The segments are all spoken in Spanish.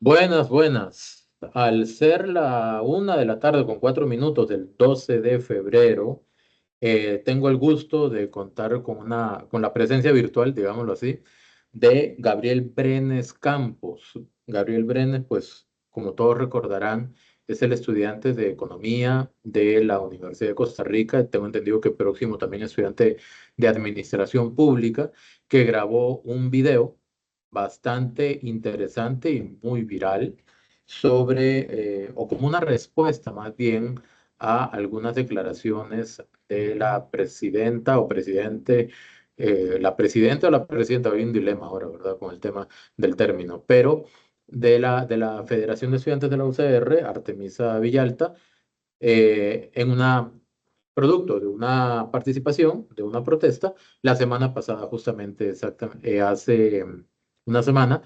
Buenas, buenas. Al ser la 1 de la tarde con 4 minutos del 12 de febrero, tengo el gusto de contar con la presencia virtual, digámoslo así, de Gabriel Brenes Campos. Gabriel Brenes, pues, como todos recordarán, es el estudiante de Economía de la Universidad de Costa Rica. Tengo entendido que próximo también estudiante de Administración Pública, que grabó un video bastante interesante y muy viral o como una respuesta más bien a algunas declaraciones de la presidenta o presidente, la presidenta o la presidenta, hay un dilema ahora, ¿verdad? Con el tema del término, pero de la Federación de Estudiantes de la UCR, Artemisa Villalta, en una producto de una participación, de una protesta, la semana pasada, justamente, exactamente, hace una semana,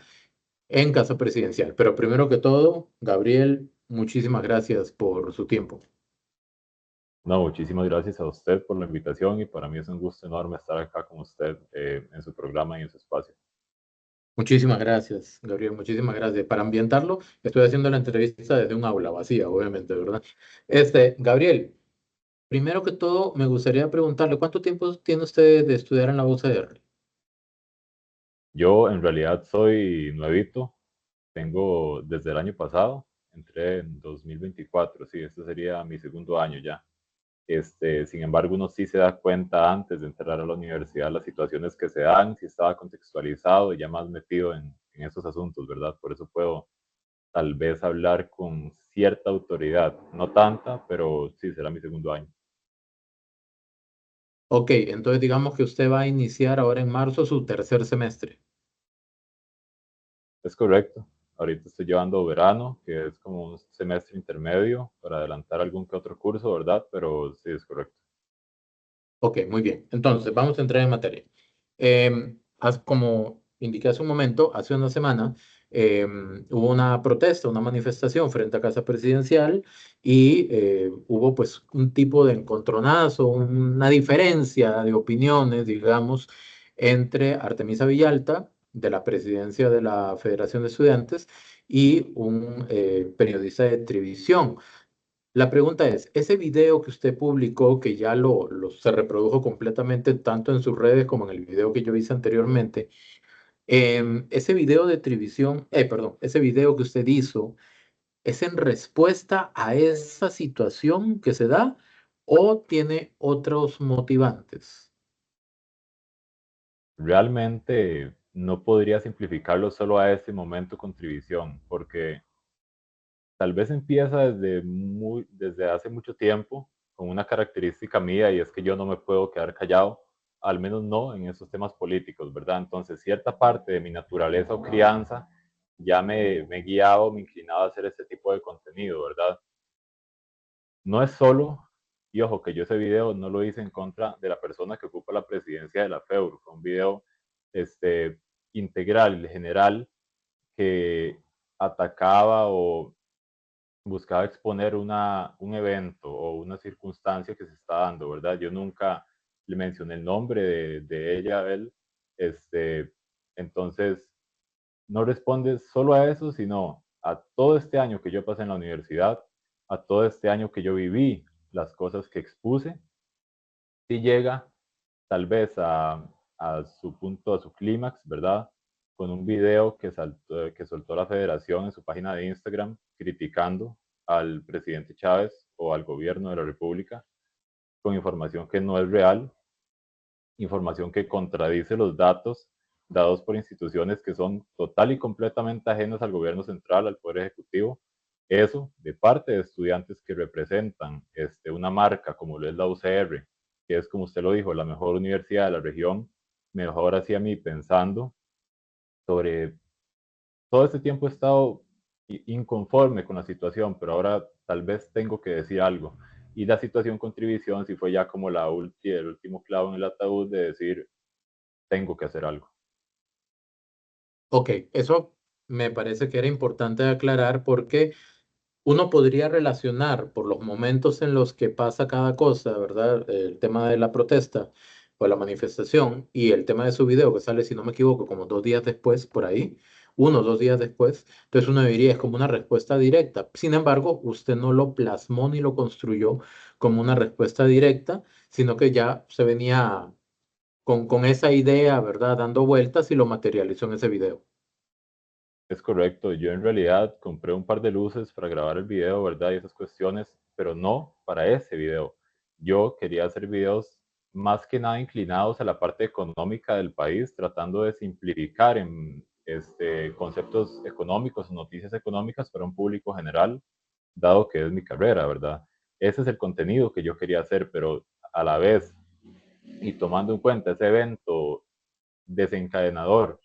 en Casa Presidencial. Pero primero que todo, Gabriel, muchísimas gracias por su tiempo. No, muchísimas gracias a usted por la invitación y para mí es un gusto enorme estar acá con usted en su programa y en su espacio. Muchísimas gracias, Gabriel, muchísimas gracias. Para ambientarlo, estoy haciendo la entrevista desde un aula vacía, obviamente, ¿verdad? Gabriel, primero que todo, me gustaría preguntarle, ¿cuánto tiempo tiene usted de estudiar en la UCR? Yo en realidad soy nuevito, tengo desde el año pasado, entré en 2024, sí, este sería mi segundo año ya. Sin embargo, uno sí se da cuenta antes de entrar a la universidad las situaciones que se dan, si estaba contextualizado y ya más metido en esos asuntos, ¿verdad? Por eso puedo tal vez hablar con cierta autoridad, no tanta, pero sí será mi segundo año. Ok, entonces digamos que usted va a iniciar ahora en marzo su tercer semestre. Es correcto. Ahorita estoy llevando verano, que es como un semestre intermedio para adelantar algún que otro curso, ¿verdad? Pero sí, es correcto. Ok, muy bien. Entonces, vamos a entrar en materia. Como indiqué hace un momento, hace una semana, hubo una protesta, una manifestación frente a Casa Presidencial y hubo pues un tipo de encontronazo, una diferencia de opiniones, digamos, entre Artemisa Villalta, de la presidencia de la Federación de Estudiantes, y un periodista de televisión. La pregunta es, ese video que usted publicó, que ya se reprodujo completamente tanto en sus redes como en el video que yo hice anteriormente, ese video de televisión, perdón, ese video que usted hizo, ¿es en respuesta a esa situación que se da o tiene otros motivantes? Realmente no podría simplificarlo solo a este momento contribución, porque tal vez empieza desde hace mucho tiempo con una característica mía y es que yo no me puedo quedar callado, al menos no en esos temas políticos, ¿verdad? Entonces, cierta parte de mi naturaleza o crianza ya me he guiado, me he inclinado a hacer este tipo de contenido, ¿verdad? No es solo, y ojo, que yo ese video no lo hice en contra de la persona que ocupa la presidencia de la FEUR, fue un video este, integral, general, que atacaba o buscaba exponer un evento o una circunstancia que se está dando, ¿verdad? Yo nunca le mencioné el nombre de ella, a él, entonces no responde solo a eso, sino a todo este año que yo pasé en la universidad, a todo este año que yo viví, las cosas que expuse, si llega tal vez a su punto, a su clímax, ¿verdad? Con un video que soltó la federación en su página de Instagram criticando al presidente Chávez o al gobierno de la República con información que no es real, información que contradice los datos dados por instituciones que son total y completamente ajenas al gobierno central, al Poder Ejecutivo. Eso de parte de estudiantes que representan una marca como lo es la UCR, que es, como usted lo dijo, la mejor universidad de la región, mejor así a mí pensando sobre todo este tiempo he estado inconforme con la situación, pero ahora tal vez tengo que decir algo. Y la situación con Trivisión sí fue ya como el último clavo en el ataúd de decir, tengo que hacer algo. Ok, eso me parece que era importante aclarar porque uno podría relacionar por los momentos en los que pasa cada cosa, ¿verdad? El tema de la protesta o la manifestación y el tema de su video que sale, si no me equivoco, como 2 días después por ahí, uno o dos días después. Entonces uno diría, es como una respuesta directa. Sin embargo, usted no lo plasmó ni lo construyó como una respuesta directa, sino que ya se venía con esa idea, ¿verdad? Dando vueltas y lo materializó en ese video. Es correcto, yo en realidad compré un par de luces para grabar el video, ¿verdad? Y esas cuestiones, pero no para ese video. Yo quería hacer videos más que nada inclinados a la parte económica del país, tratando de simplificar en conceptos económicos, noticias económicas para un público general, dado que es mi carrera, ¿verdad? Ese es el contenido que yo quería hacer, pero a la vez, y tomando en cuenta ese evento desencadenador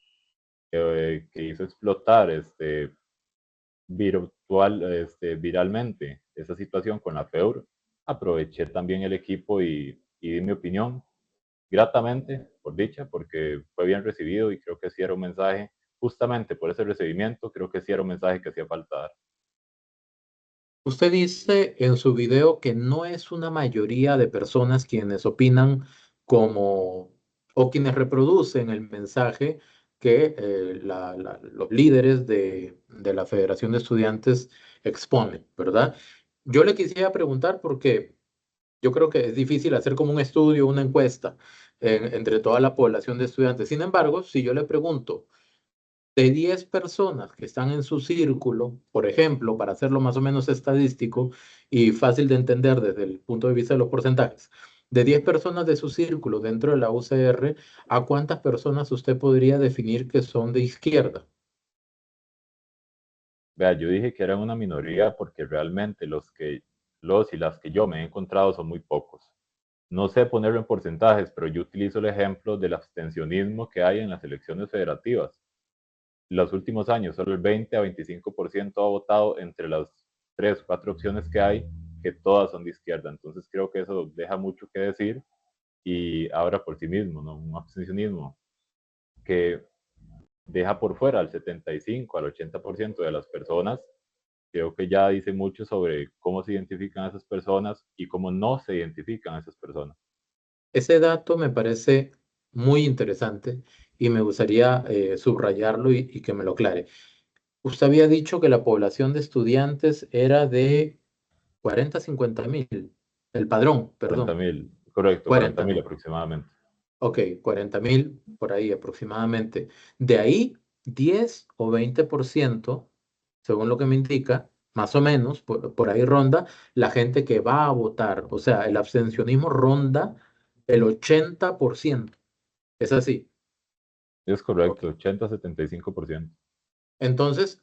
que hizo explotar viralmente esa situación con la FEUR, aproveché también el equipo y di mi opinión gratamente, por dicha, porque fue bien recibido y creo que sí era un mensaje, justamente por ese recibimiento, creo que sí era un mensaje que hacía falta dar. Usted dice en su video que no es una mayoría de personas quienes opinan como o quienes reproducen el mensaje que los líderes de la Federación de Estudiantes exponen, ¿verdad? Yo le quisiera preguntar porque yo creo que es difícil hacer como un estudio, una encuesta entre toda la población de estudiantes. Sin embargo, si yo le pregunto, de 10 personas que están en su círculo, por ejemplo, para hacerlo más o menos estadístico y fácil de entender desde el punto de vista de los porcentajes, de 10 personas de su círculo dentro de la UCR, ¿a cuántas personas usted podría definir que son de izquierda? Vea, yo dije que eran una minoría porque realmente los y las que yo me he encontrado son muy pocos. No sé ponerlo en porcentajes, pero yo utilizo el ejemplo del abstencionismo que hay en las elecciones federativas. Los últimos años, solo el 20 a 25% ha votado entre las tres o cuatro opciones que hay, que todas son de izquierda. Entonces creo que eso deja mucho que decir y ahora por sí mismo, ¿no? Un abstencionismo que deja por fuera al 75, al 80% de las personas, creo que ya dice mucho sobre cómo se identifican esas personas y cómo no se identifican esas personas. Ese dato me parece muy interesante y me gustaría subrayarlo y que me lo aclare. Usted había dicho que la población de estudiantes era de 40 50 mil, el padrón, 40 perdón, mil, correcto, 40 40 mil mil. aproximadamente. Ok, 40 mil por ahí aproximadamente. De ahí, 10 o 20%, según lo que me indica, más o menos, por ahí ronda la gente que va a votar. O sea, el abstencionismo ronda el 80%. Es así. Es Ok. correcto, 80-75%. Entonces,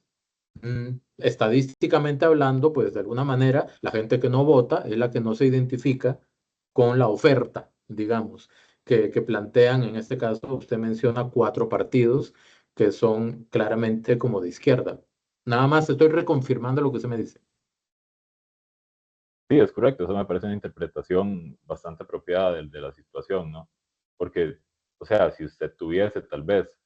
estadísticamente hablando, pues de alguna manera, la gente que no vota es la que no se identifica con la oferta, digamos, que plantean, en este caso, usted menciona cuatro partidos que son claramente como de izquierda. Nada más estoy reconfirmando lo que usted me dice. Sí, es correcto, eso me parece una interpretación bastante apropiada de la situación, ¿no? Porque, o sea, si usted tuviese tal vez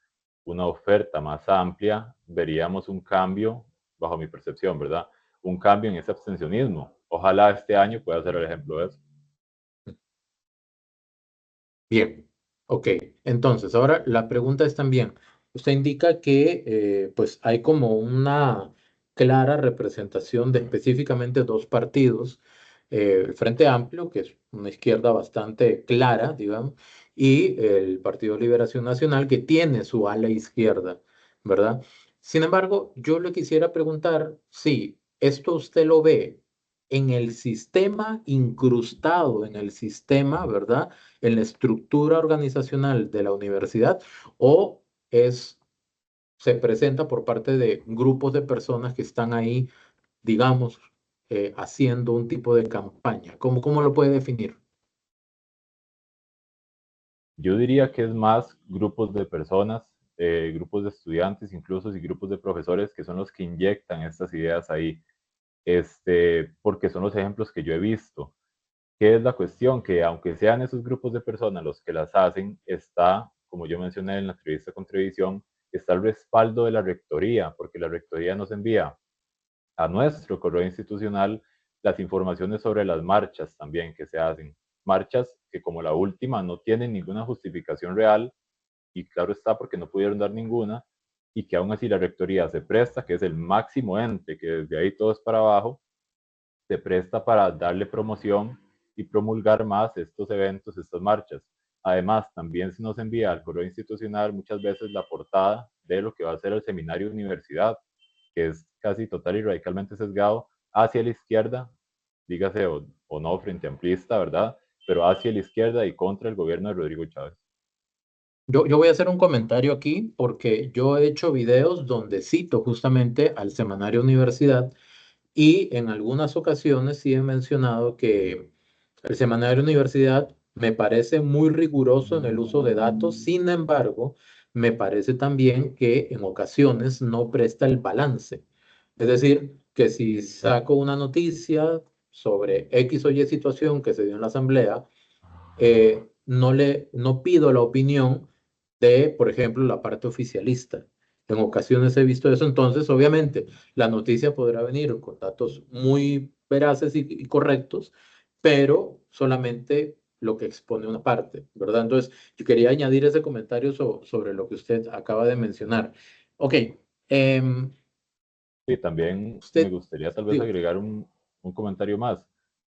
una oferta más amplia, veríamos un cambio, bajo mi percepción, ¿verdad? Un cambio en ese abstencionismo. Ojalá este año pueda ser el ejemplo de eso. Bien, ok. Entonces, ahora la pregunta es también, usted indica que pues hay como una clara representación de específicamente dos partidos, el Frente Amplio, que es una izquierda bastante clara, digamos, y el Partido Liberación Nacional, que tiene su ala izquierda, ¿verdad? Sin embargo, yo le quisiera preguntar si esto usted lo ve en el sistema, incrustado en el sistema, ¿verdad? En la estructura organizacional de la universidad o es, se presenta por parte de grupos de personas que están ahí, digamos, haciendo un tipo de campaña. ¿Cómo lo puede definir? Yo diría que es más grupos de personas, grupos de estudiantes incluso y grupos de profesores que son los que inyectan estas ideas ahí, porque son los ejemplos que yo he visto. ¿Qué es la cuestión? Que aunque sean esos grupos de personas los que las hacen, está, como yo mencioné en la entrevista con Televisión, está el respaldo de la rectoría, porque la rectoría nos envía a nuestro correo institucional las informaciones sobre las marchas también que se hacen. Marchas que como la última no tienen ninguna justificación real, y claro está porque no pudieron dar ninguna, y que aún así la rectoría se presta, que es el máximo ente, que desde ahí todo es para abajo, se presta para darle promoción y promulgar más estos eventos, estas marchas. Además, también se nos envía al correo institucional muchas veces la portada de lo que va a ser el seminario universidad, que es casi total y radicalmente sesgado hacia la izquierda, dígase o no frente amplista, ¿verdad? Pero hacia la izquierda y contra el gobierno de Rodrigo Chávez. Yo voy a hacer un comentario aquí porque yo he hecho videos donde cito justamente al semanario Universidad y en algunas ocasiones sí he mencionado que el semanario Universidad me parece muy riguroso en el uso de datos, sin embargo, me parece también que en ocasiones no presta el balance. Es decir, que si saco una noticia sobre X o Y situación que se dio en la asamblea, no pido la opinión de, por ejemplo, la parte oficialista. En ocasiones he visto eso, entonces obviamente la noticia podrá venir con datos muy veraces y correctos, pero solamente lo que expone una parte, ¿verdad? Entonces, yo quería añadir ese comentario sobre lo que usted acaba de mencionar. Ok, em, Y también me usted, gustaría tal vez digo, agregar un comentario más.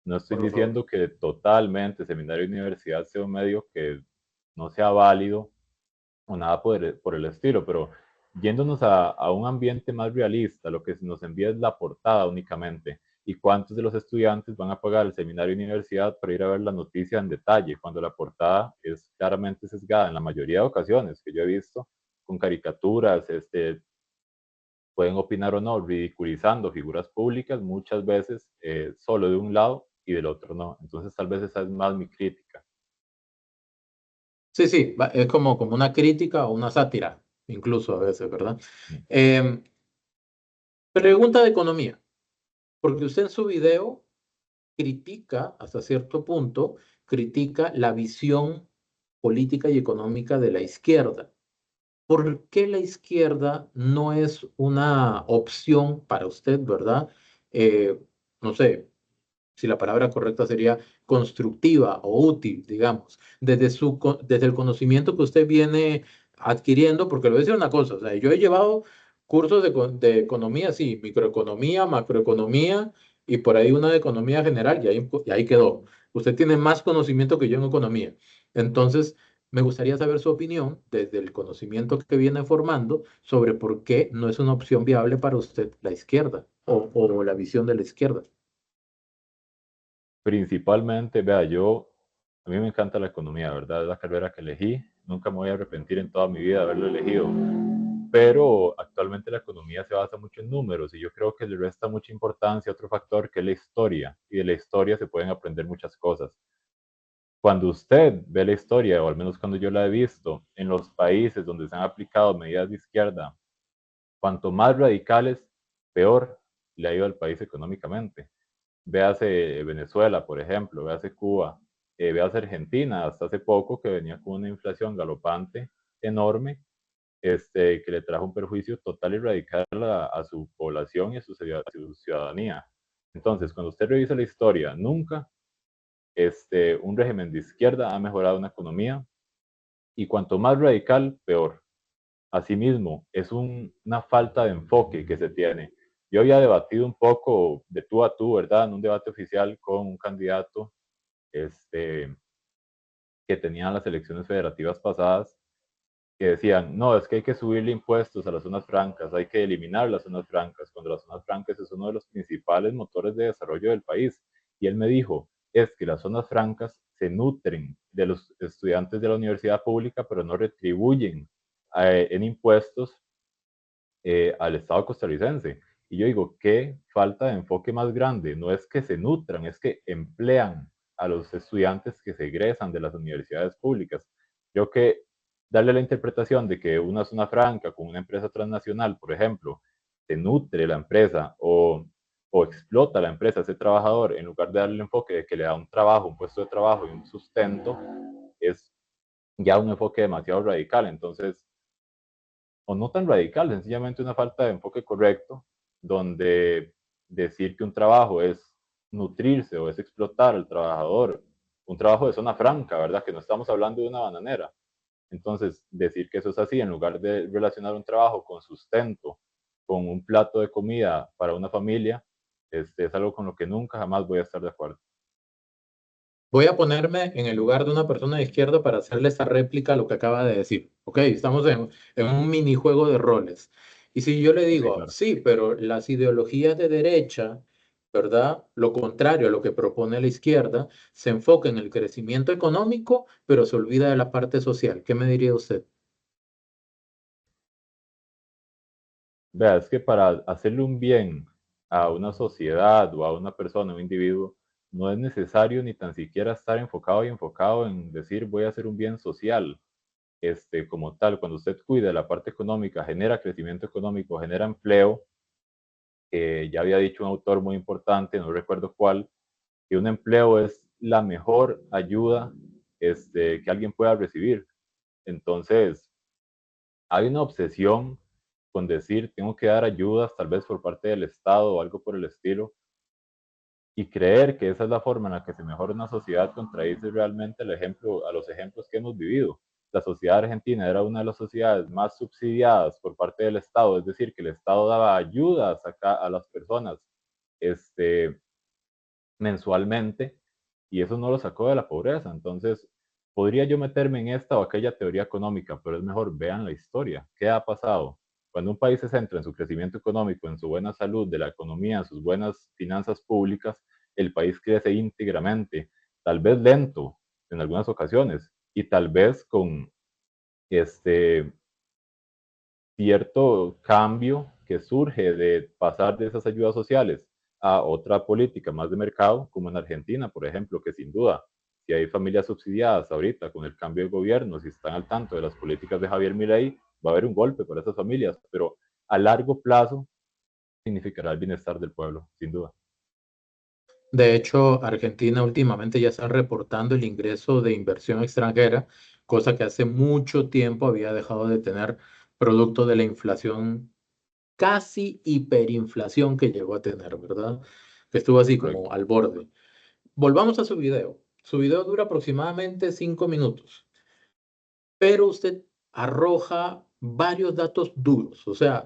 No estoy por favor. diciendo que totalmente seminario y universidad sea un medio que no sea válido o nada por el estilo, pero yéndonos a un ambiente más realista, lo que nos envía es la portada únicamente. ¿Y cuántos de los estudiantes van a pagar el seminario y universidad para ir a ver la noticia en detalle, cuando la portada es claramente sesgada en la mayoría de ocasiones que yo he visto, con caricaturas, pueden opinar o no, ridiculizando figuras públicas, muchas veces solo de un lado y del otro no. Entonces tal vez esa es más mi crítica. Sí, sí, es como una crítica o una sátira, incluso a veces, ¿verdad? Mm. Em, Pregunta de economía, porque usted en su video critica, hasta cierto punto, critica la visión política y económica de la izquierda. ¿Por qué la izquierda no es una opción para usted, verdad? Eh, no sé, si la palabra correcta sería constructiva o útil, digamos, desde el conocimiento que usted viene adquiriendo, porque le voy a decir una cosa, o sea, yo he llevado cursos de economía, sí, microeconomía, macroeconomía y por ahí una de economía general y ahí quedó. Usted tiene más conocimiento que yo en economía. Entonces, me gustaría saber su opinión desde el conocimiento que viene formando sobre por qué no es una opción viable para usted la izquierda o la visión de la izquierda. Principalmente, vea, a mí me encanta la economía, ¿verdad? Es la carrera que elegí, nunca me voy a arrepentir en toda mi vida de haberlo elegido, pero actualmente la economía se basa mucho en números y yo creo que le resta mucha importancia a otro factor que es la historia, y de la historia se pueden aprender muchas cosas. Cuando usted ve la historia, o al menos cuando yo la he visto, en los países donde se han aplicado medidas de izquierda, cuanto más radicales, peor le ha ido al país económicamente. Véase Venezuela, por ejemplo, véase Cuba, véase Argentina, hasta hace poco que venía con una inflación galopante enorme, que le trajo un perjuicio total y radical a su población y a su ciudadanía. Entonces, cuando usted revisa la historia, nunca un régimen de izquierda ha mejorado una economía, y cuanto más radical, peor. Asimismo, es una falta de enfoque que se tiene. Yo había debatido un poco de tú a tú, ¿verdad? En un debate oficial con un candidato este, que tenía las elecciones federativas pasadas, que decían, no, es que hay que subirle impuestos a las zonas francas, hay que eliminar las zonas francas, cuando las zonas francas es uno de los principales motores de desarrollo del país. Y él me dijo, es que las zonas francas se nutren de los estudiantes de la universidad pública, pero no retribuyen en impuestos al Estado costarricense. Y yo digo, qué falta de enfoque más grande. No es que se nutran, es que emplean a los estudiantes que se egresan de las universidades públicas. Yo que darle la interpretación de que una zona franca con una empresa transnacional, por ejemplo, se nutre la empresa o explota la empresa a ese trabajador, en lugar de darle el enfoque de que le da un trabajo, un puesto de trabajo y un sustento, es ya un enfoque demasiado radical. Entonces, o no tan radical, sencillamente una falta de enfoque correcto, donde decir que un trabajo es nutrirse o es explotar al trabajador, un trabajo de zona franca, ¿verdad? Que no estamos hablando de una bananera. Entonces, decir que eso es así, en lugar de relacionar un trabajo con sustento, con un plato de comida para una familia, es algo con lo que nunca jamás voy a estar de acuerdo. Voy a ponerme en el lugar de una persona de izquierda para hacerle esa réplica a lo que acaba de decir. Ok, estamos en un minijuego de roles. Y si yo le Sí, digo, claro. sí, pero las ideologías de derecha, ¿verdad? Lo contrario a lo que propone la izquierda, se enfoca en el crecimiento económico, pero se olvida de la parte social. ¿Qué me diría usted? Vea, es que para hacerle un bien a una sociedad o a una persona, a un individuo, no es necesario ni tan siquiera estar enfocado y enfocado en decir voy a hacer un bien social. Como tal, cuando usted cuida la parte económica, genera crecimiento económico, genera empleo, ya había dicho un autor muy importante, no recuerdo cuál, que un empleo es la mejor ayuda que alguien pueda recibir. Entonces, hay una obsesión con decir, tengo que dar ayudas tal vez por parte del Estado o algo por el estilo, y creer que esa es la forma en la que se mejora una sociedad contradice realmente el ejemplo, a los ejemplos que hemos vivido. La sociedad argentina era una de las sociedades más subsidiadas por parte del Estado, es decir, que el Estado daba ayudas a las personas este, mensualmente, y eso no lo sacó de la pobreza. Entonces, podría yo meterme en esta o aquella teoría económica, pero es mejor vean la historia. ¿Qué ha pasado? Cuando un país se centra en su crecimiento económico, en su buena salud de la economía, en sus buenas finanzas públicas, el país crece íntegramente, tal vez lento en algunas ocasiones, y tal vez con este cierto cambio que surge de pasar de esas ayudas sociales a otra política más de mercado, como en Argentina, por ejemplo, que sin duda, si hay familias subsidiadas ahorita con el cambio de gobierno, si están al tanto de las políticas de Javier Milei, va a haber un golpe para esas familias, pero a largo plazo significará el bienestar del pueblo, sin duda. De hecho, Argentina últimamente ya está reportando el ingreso de inversión extranjera, cosa que hace mucho tiempo había dejado de tener producto de la inflación, casi hiperinflación que llegó a tener, ¿verdad? Que estuvo así como Correcto. al borde. Volvamos a su video. Su video dura aproximadamente 5 minutos, pero usted arroja varios datos duros, o sea,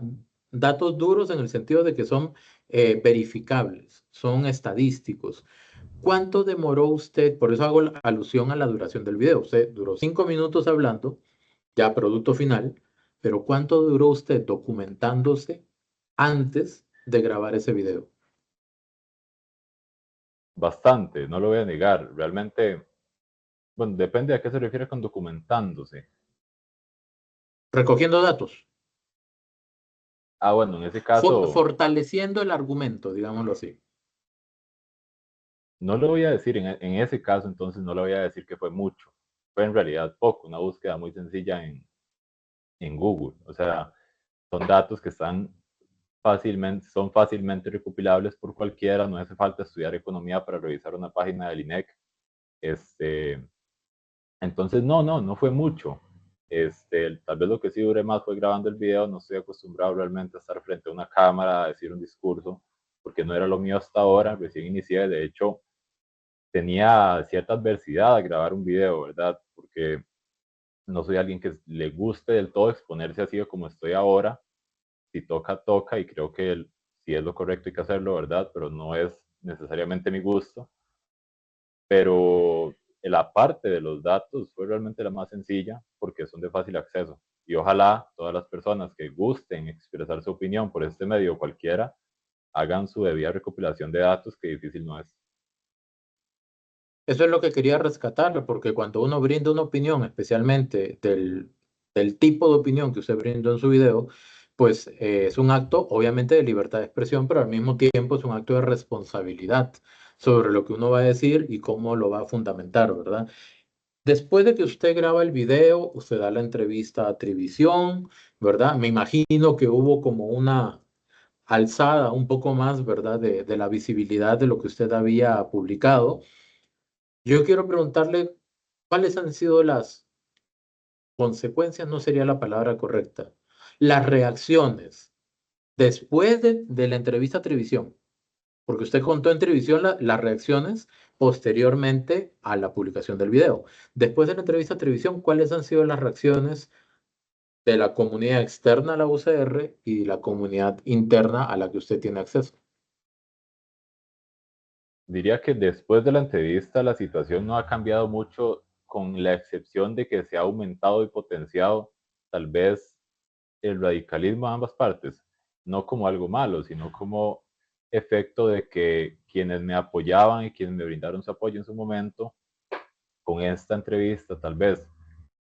datos duros en el sentido de que son verificables, son estadísticos. ¿Cuánto demoró usted? Por eso hago alusión a la duración del video. Usted duró 5 minutos hablando, ya producto final, pero ¿cuánto duró usted documentándose antes de grabar ese video? Bastante, no lo voy a negar. Realmente, bueno, depende a qué se refiere con documentándose. Recogiendo datos, Ah, bueno, en ese caso, fortaleciendo el argumento, digámoslo así. no lo voy a decir, en ese caso entonces no le voy a decir que fue mucho, fue en realidad poco, una búsqueda muy sencilla en Google. O sea, son datos que están son fácilmente recopilables por cualquiera, no hace falta estudiar economía para revisar una página del INEC. Este, entonces, no fue mucho. Tal vez lo que sí duré más fue grabando el video, no estoy acostumbrado realmente a estar frente a una cámara, a decir un discurso, porque no era lo mío hasta ahora, recién inicié, de hecho, tenía cierta adversidad a grabar un video, ¿verdad? Porque no soy alguien que le guste del todo exponerse así como estoy ahora. Si toca, toca, y creo que si es lo correcto hay que hacerlo, ¿verdad? Pero no es necesariamente mi gusto. Pero la parte de los datos fue realmente la más sencilla porque son de fácil acceso. Y ojalá todas las personas que gusten expresar su opinión por este medio, cualquiera, hagan su debida recopilación de datos, que difícil no es. Eso es lo que quería rescatar, porque cuando uno brinda una opinión, especialmente del tipo de opinión que usted brindó en su video, pues es un acto obviamente de libertad de expresión, pero al mismo tiempo es un acto de responsabilidad sobre lo que uno va a decir y cómo lo va a fundamentar, ¿verdad? Después de que usted graba el video, usted da la entrevista a Trivisión, ¿verdad? Me imagino que hubo como una alzada un poco más, ¿verdad? De la visibilidad de lo que usted había publicado. Yo quiero preguntarle cuáles han sido las consecuencias, no sería la palabra correcta, las reacciones después de la entrevista a Televisión, porque usted contó en televisión las reacciones, posteriormente a la publicación del video. Después de la entrevista a televisión, ¿cuáles han sido las reacciones de la comunidad externa a la UCR y la comunidad interna a la que usted tiene acceso? Diría que después de la entrevista la situación no ha cambiado mucho, con la excepción de que se ha aumentado y potenciado tal vez el radicalismo a ambas partes, no como algo malo, sino como efecto de que quienes me apoyaban y quienes me brindaron su apoyo en su momento, con esta entrevista tal vez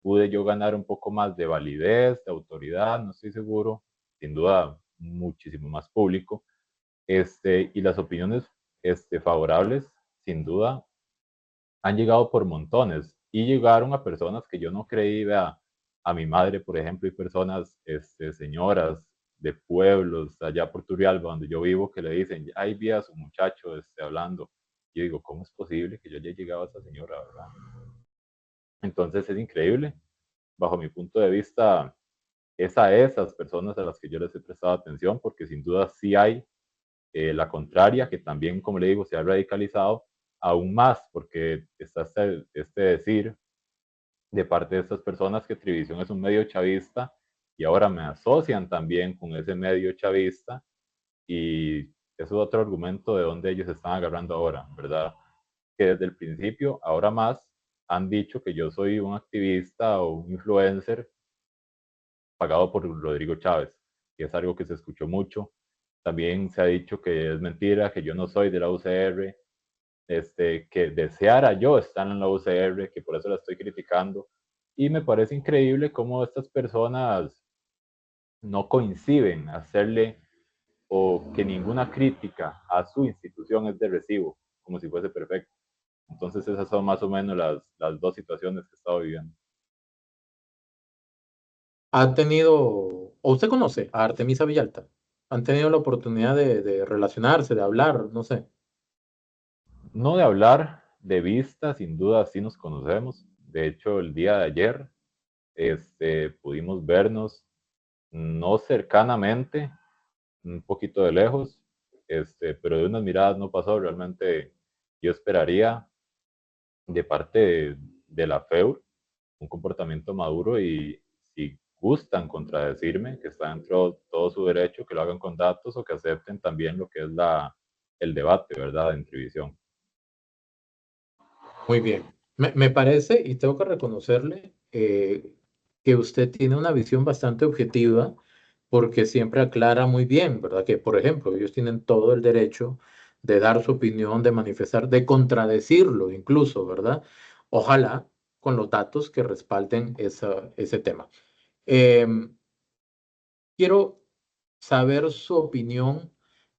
pude yo ganar un poco más de validez, de autoridad, no estoy seguro, sin duda muchísimo más público, y las opiniones favorables, sin duda, han llegado por montones y llegaron a personas que yo no creí, vea, a mi madre, por ejemplo, y personas, señoras de pueblos allá por Turrialba, donde yo vivo, que le dicen, ahí vi a su muchacho hablando. Yo digo, ¿cómo es posible que yo haya llegado a esa señora, verdad? Entonces es increíble, bajo mi punto de vista, es a esas personas a las que yo les he prestado atención, porque sin duda sí hay la contraria, que también, como le digo, se ha radicalizado aún más, porque está decir de parte de estas personas que Trivisión es un medio chavista y ahora me asocian también con ese medio chavista y eso es otro argumento de donde ellos están agarrando ahora, ¿verdad? Que desde el principio, ahora más, han dicho que yo soy un activista o un influencer pagado por Rodrigo Chávez, y es algo que se escuchó mucho. También se ha dicho que es mentira, que yo no soy de la UCR, que deseara yo estar en la UCR, que por eso la estoy criticando. Y me parece increíble cómo estas personas no coinciden hacerle o que ninguna crítica a su institución es de recibo, como si fuese perfecto. Entonces esas son más o menos las dos situaciones que he estado viviendo. ¿Ha tenido, o usted conoce a Artemisa Villalta? ¿Han tenido la oportunidad de relacionarse, de hablar? No sé. No de hablar de vista, sin duda sí nos conocemos. De hecho, el día de ayer pudimos vernos no cercanamente, un poquito de lejos, pero de unas miradas no pasó. Realmente yo esperaría de parte de la FEUR un comportamiento maduro y si gustan contradecirme, que está dentro de todo su derecho, que lo hagan con datos o que acepten también lo que es el debate, ¿verdad?, en televisión. Muy bien. Me parece, y tengo que reconocerle, que usted tiene una visión bastante objetiva porque siempre aclara muy bien, ¿verdad? Que, por ejemplo, ellos tienen todo el derecho de dar su opinión, de manifestar, de contradecirlo incluso, ¿verdad? Ojalá con los datos que respalden ese tema. Em, Quiero saber su opinión.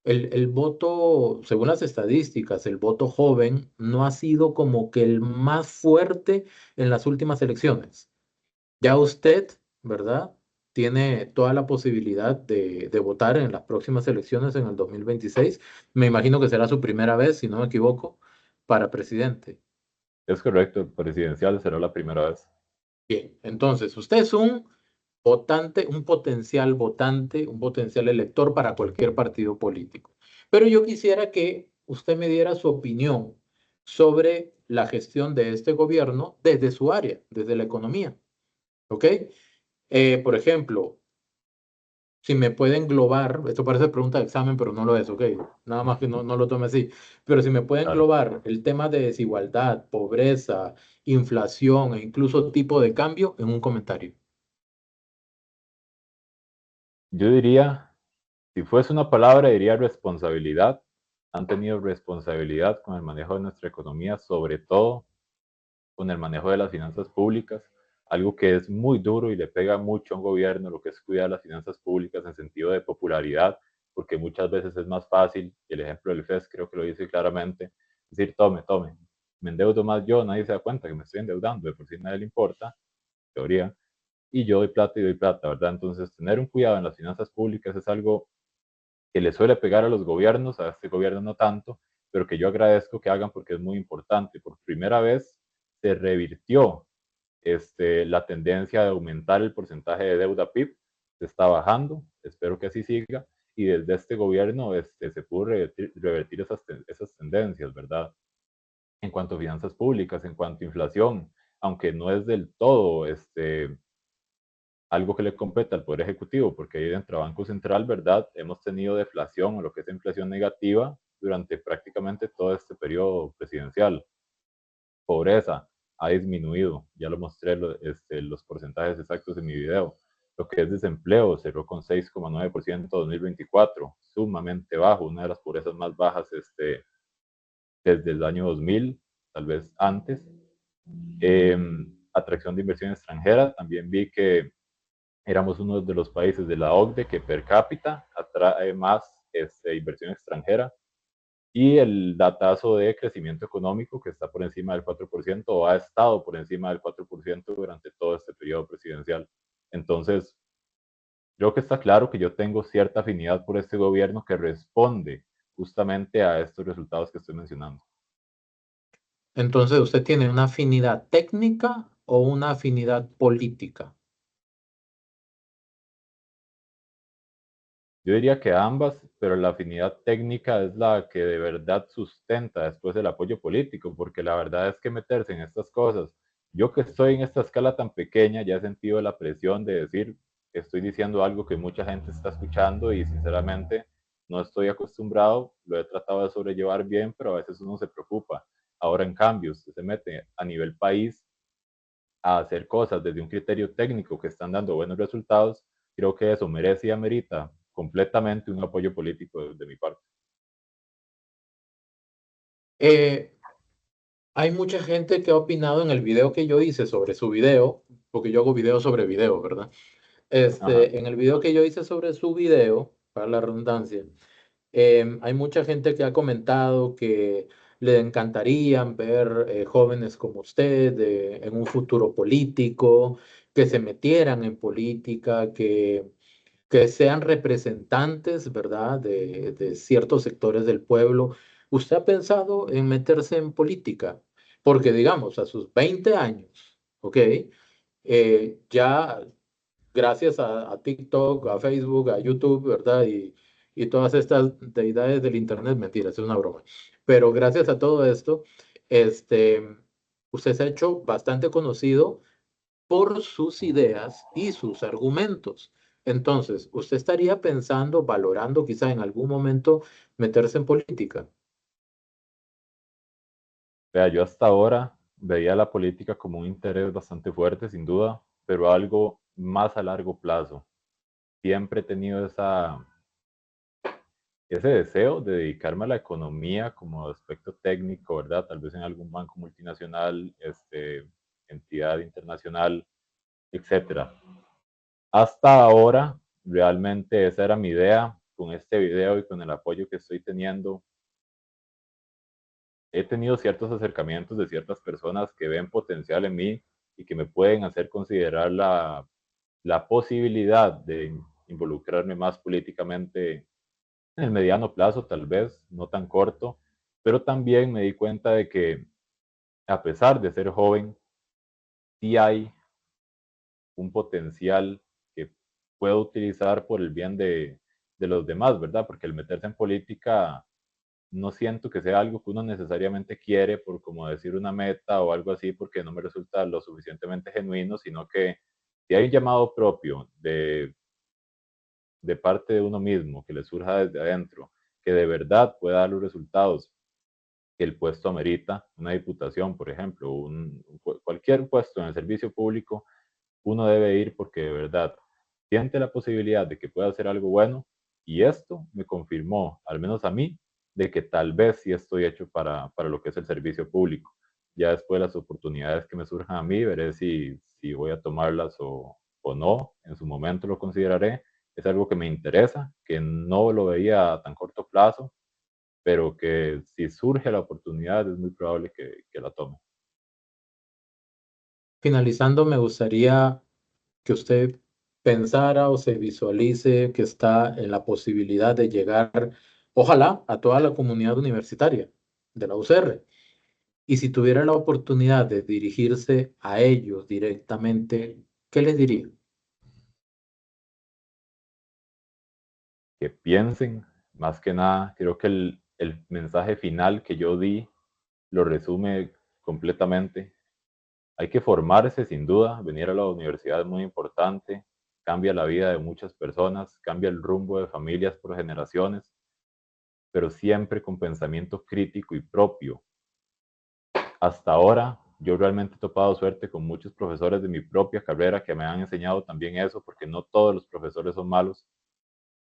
El voto, según las estadísticas, el voto joven no ha sido como que el más fuerte en las últimas elecciones. Ya usted, ¿verdad? Tiene toda la posibilidad de votar en las próximas elecciones en el 2026. Me imagino que será su primera vez, si no me equivoco, para presidente. Es correcto, el presidencial será la primera vez. Bien, entonces usted es un votante, un potencial elector para cualquier partido político. Pero yo quisiera que usted me diera su opinión sobre la gestión de este gobierno desde su área, desde la economía. ¿Ok? Por ejemplo, si me puede englobar, esto parece pregunta de examen, pero no lo es, ¿ok? Nada más que no lo tome así. Pero si me puede Claro. englobar el tema de desigualdad, pobreza, inflación e incluso tipo de cambio en un comentario. Yo diría, si fuese una palabra, diría responsabilidad. Han tenido responsabilidad con el manejo de nuestra economía, sobre todo con el manejo de las finanzas públicas, algo que es muy duro y le pega mucho a un gobierno, lo que es cuidar las finanzas públicas en sentido de popularidad, porque muchas veces es más fácil, y el ejemplo del FES creo que lo dice claramente, decir, tome, tome, me endeudo más yo, nadie se da cuenta que me estoy endeudando, de por sí nadie le importa, teoría, y yo doy plata, ¿verdad? Entonces, tener un cuidado en las finanzas públicas es algo que le suele pegar a los gobiernos, a este gobierno no tanto, pero que yo agradezco que hagan porque es muy importante. Por primera vez se revirtió la tendencia de aumentar el porcentaje de deuda PIB, se está bajando, espero que así siga, y desde este gobierno se pudo revertir esas tendencias, ¿verdad? en cuanto a finanzas públicas, en cuanto a inflación, aunque no es del todo algo que le compete al Poder Ejecutivo, porque ahí dentro del Banco Central, ¿verdad? Hemos tenido deflación o lo que es inflación negativa durante prácticamente todo este periodo presidencial. Pobreza ha disminuido, ya lo mostré los porcentajes exactos en mi video. Lo que es desempleo cerró con 6,9% en 2024, sumamente bajo, una de las pobrezas más bajas desde el año 2000, tal vez antes. Eh, Atracción de inversión extranjera, también vi que éramos uno de los países de la OCDE que per cápita atrae más inversión extranjera, y el datazo de crecimiento económico que está por encima del 4% o ha estado por encima del 4% durante todo este periodo presidencial. Entonces, creo que está claro que yo tengo cierta afinidad por este gobierno que responde justamente a estos resultados que estoy mencionando. Entonces, ¿usted tiene una afinidad técnica o una afinidad política? Yo diría que ambas, pero la afinidad técnica es la que de verdad sustenta después el apoyo político, porque la verdad es que meterse en estas cosas, yo que estoy en esta escala tan pequeña, ya he sentido la presión de decir que estoy diciendo algo que mucha gente está escuchando y sinceramente no estoy acostumbrado, lo he tratado de sobrellevar bien, pero a veces uno se preocupa. Ahora, en cambio, usted se mete a nivel país a hacer cosas desde un criterio técnico que están dando buenos resultados, creo que eso merece y amerita completamente un apoyo político de mi parte. Eh, Hay mucha gente que ha opinado en el video que yo hice sobre su video, porque yo hago video sobre video, ¿verdad? Ajá. En el video que yo hice sobre su video, para la redundancia, hay mucha gente que ha comentado que le encantarían ver jóvenes como usted en un futuro político, que se metieran en política, que sean representantes, ¿verdad?, de ciertos sectores del pueblo. ¿Usted ha pensado en meterse en política? Porque, digamos, a sus 20 años, ¿ok? Ya gracias a TikTok, a Facebook, a YouTube, ¿verdad? Y todas estas deidades del Internet, mentira, es una broma. Pero gracias a todo esto, este, usted se ha hecho bastante conocido por sus ideas y sus argumentos. Entonces, ¿usted estaría pensando, valorando quizá en algún momento meterse en política? Vea, yo hasta ahora veía la política como un interés bastante fuerte, sin duda, pero algo más a largo plazo. Siempre he tenido ese deseo de dedicarme a la economía como aspecto técnico, ¿verdad? Tal vez en algún banco multinacional, entidad internacional, etcétera. Hasta ahora, realmente esa era mi idea. Con este video y con el apoyo que estoy teniendo, he tenido ciertos acercamientos de ciertas personas que ven potencial en mí y que me pueden hacer considerar la posibilidad de involucrarme más políticamente en el mediano plazo, tal vez, no tan corto, pero también me di cuenta de que a pesar de ser joven, sí hay un potencial que puedo utilizar por el bien de los demás, ¿verdad? Porque el meterse en política no siento que sea algo que uno necesariamente quiere por como decir una meta o algo así, porque no me resulta lo suficientemente genuino, sino que si hay un llamado propio de parte de uno mismo, que le surja desde adentro, que de verdad pueda dar los resultados que el puesto amerita, una diputación, por ejemplo, cualquier puesto en el servicio público, uno debe ir porque de verdad siente la posibilidad de que pueda hacer algo bueno, y esto me confirmó, al menos a mí, de que tal vez sí estoy hecho para lo que es el servicio público. Ya después las oportunidades que me surjan a mí, veré si voy a tomarlas o no, en su momento lo consideraré. Es algo que me interesa, que no lo veía a tan corto plazo, pero que si surge la oportunidad es muy probable que la tome. Finalizando, me gustaría que usted pensara o se visualice que está en la posibilidad de llegar, ojalá, a toda la comunidad universitaria de la UCR. Y si tuviera la oportunidad de dirigirse a ellos directamente, ¿qué les diría? Que piensen, más que nada, creo que el mensaje final que yo di lo resume completamente. Hay que formarse sin duda, venir a la universidad es muy importante, cambia la vida de muchas personas, cambia el rumbo de familias por generaciones, pero siempre con pensamiento crítico y propio. Hasta ahora yo realmente he topado suerte con muchos profesores de mi propia carrera que me han enseñado también eso, porque no todos los profesores son malos,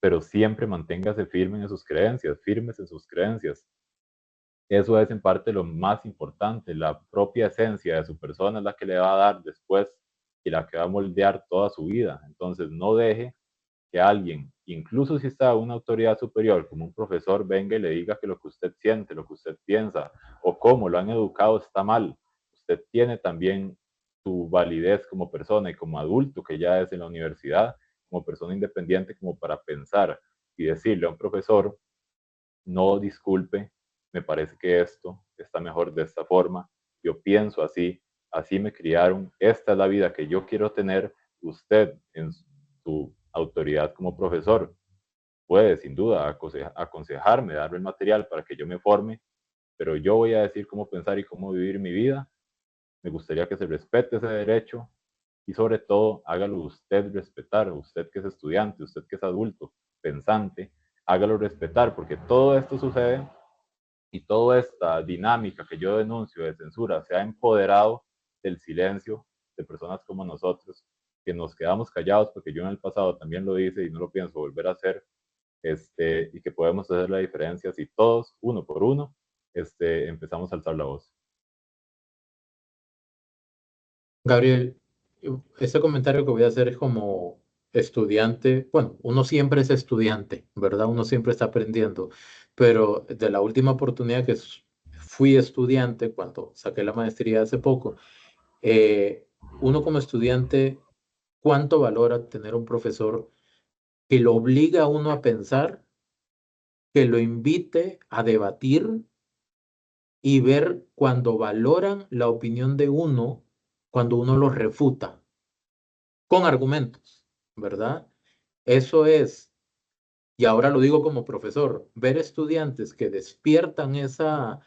pero siempre manténgase firme en sus creencias, firmes en sus creencias. Eso es en parte lo más importante, la propia esencia de su persona es la que le va a dar después y la que va a moldear toda su vida. Entonces no deje que alguien, incluso si está una autoridad superior, como un profesor, venga y le diga que lo que usted siente, lo que usted piensa o cómo lo han educado está mal. Usted tiene también su validez como persona y como adulto que ya es en la universidad, como persona independiente, como para pensar y decirle a un profesor, no, disculpe, me parece que esto está mejor de esta forma, yo pienso así, así me criaron, esta es la vida que yo quiero tener, usted en su autoridad como profesor puede sin duda aconsejarme, darme el material para que yo me forme, pero yo voy a decir cómo pensar y cómo vivir mi vida. Me gustaría que se respete ese derecho y sobre todo hágalo usted respetar, usted que es estudiante, usted que es adulto, pensante, hágalo respetar, porque todo esto sucede y toda esta dinámica que yo denuncio de censura se ha empoderado del silencio de personas como nosotros, que nos quedamos callados, porque yo en el pasado también lo hice y no lo pienso volver a hacer, y que podemos hacer la diferencia si todos, uno por uno, empezamos a alzar la voz. Gabriel, este comentario que voy a hacer es como estudiante. Bueno, uno siempre es estudiante, ¿verdad? Uno siempre está aprendiendo, pero de la última oportunidad que fui estudiante, cuando saqué la maestría hace poco, uno como estudiante, ¿cuánto valora tener un profesor que lo obliga a uno a pensar, que lo invite a debatir y ver cuando valoran la opinión de uno, cuando uno lo refuta con argumentos, ¿verdad? Eso es, y ahora lo digo como profesor, ver estudiantes que despiertan ese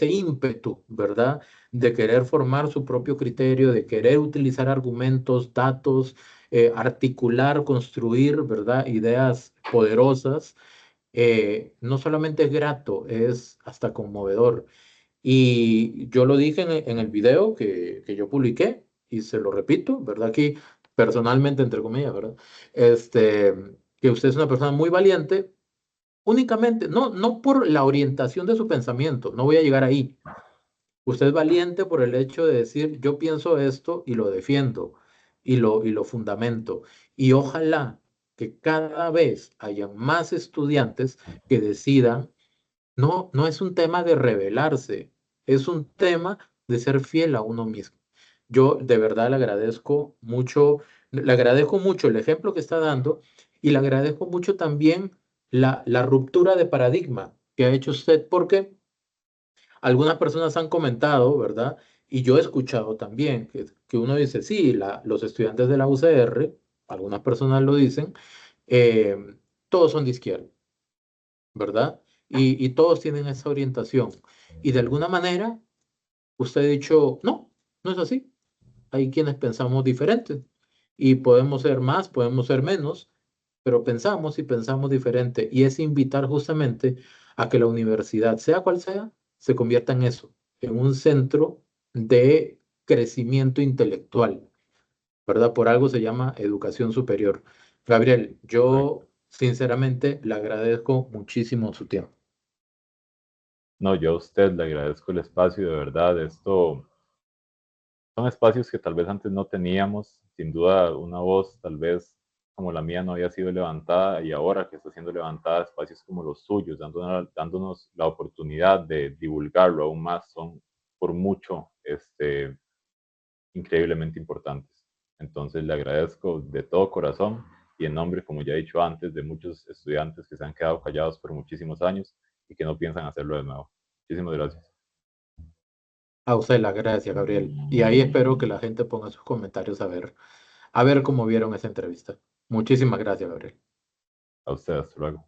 ímpetu, ¿verdad? De querer formar su propio criterio, de querer utilizar argumentos, datos, articular, construir, ¿verdad? Ideas poderosas. No solamente es grato, es hasta conmovedor. Y yo lo dije en el video que yo publiqué y se lo repito, ¿verdad? Aquí personalmente, entre comillas, ¿verdad? Este, que usted es una persona muy valiente, únicamente, no por la orientación de su pensamiento, no voy a llegar ahí. Usted es valiente por el hecho de decir, yo pienso esto y lo defiendo y lo fundamento. Y ojalá que cada vez haya más estudiantes que decidan. No es un tema de rebelarse, es un tema de ser fiel a uno mismo. Yo de verdad le agradezco mucho el ejemplo que está dando y le agradezco mucho también la ruptura de paradigma que ha hecho usted, porque algunas personas han comentado, ¿verdad? Y yo he escuchado también que uno dice, sí, los estudiantes de la UCR, algunas personas lo dicen, eh, todos son de izquierda, ¿verdad? Y todos tienen esa orientación. Y de alguna manera, usted ha dicho, no es así. Hay quienes pensamos diferentes y podemos ser más, podemos ser menos, pero pensamos y pensamos diferente. Y es invitar justamente a que la universidad, sea cual sea, se convierta en eso, en un centro de crecimiento intelectual, ¿verdad? Por algo se llama educación superior. Gabriel, Correcto. yo sinceramente le agradezco muchísimo su tiempo. No, yo a usted le agradezco el espacio, de verdad. Esto son espacios que tal vez antes no teníamos. Sin duda, una voz tal vez como la mía no había sido levantada y ahora que está siendo levantada, espacios como los suyos, dándonos la oportunidad de divulgarlo aún más, son por mucho increíblemente importantes. Entonces le agradezco de todo corazón y en nombre, como ya he dicho antes, de muchos estudiantes que se han quedado callados por muchísimos años y que no piensan hacerlo de nuevo. Muchísimas gracias. A usted las gracias, Gabriel. Y ahí espero que la gente ponga sus comentarios a ver cómo vieron esa entrevista. Muchísimas gracias, Gabriel. A usted, hasta luego.